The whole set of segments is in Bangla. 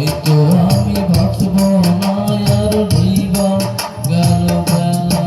হয়তো আমি বাঁচব না আর জীবন গেল বেলা।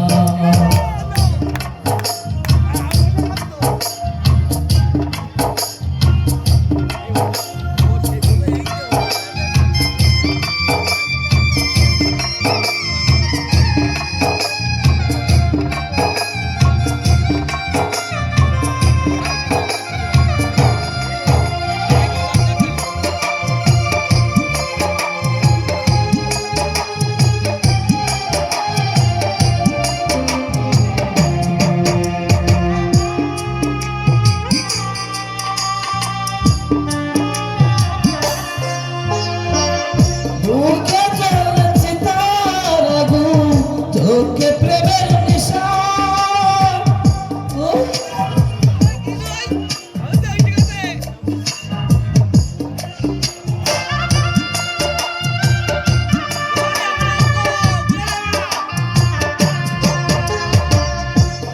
বুকে জ্বলছে তার আগুন, চোখে প্রেমের নেশা।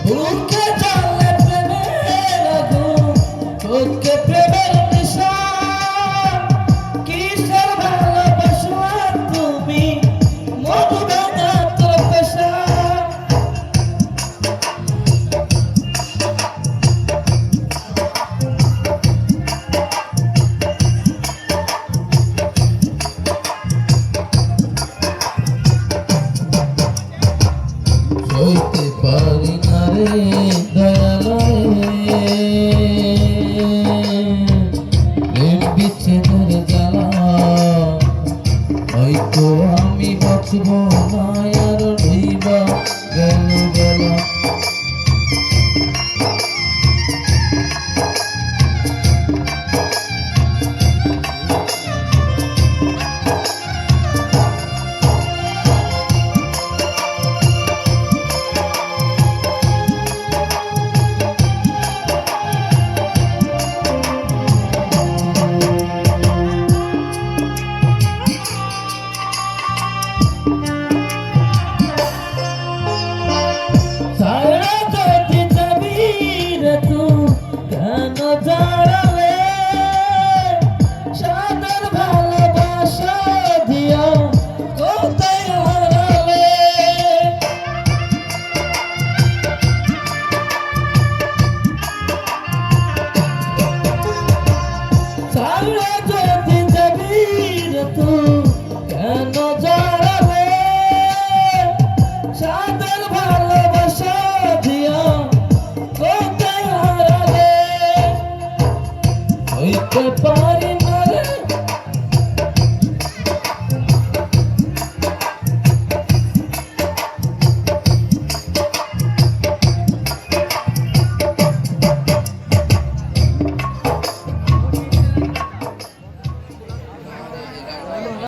বুকে জ্বলে প্রেমের আগুন, চোখে প্রেমের নেশা। কিসের ভালোবাসা তুমি, মধু গাঁজা তোর পেশা। সইতে পারি না রে দয়ালয়ে প্রেম বিচ্ছেদের জ্বালা। হয়তো আমি বাঁচব না।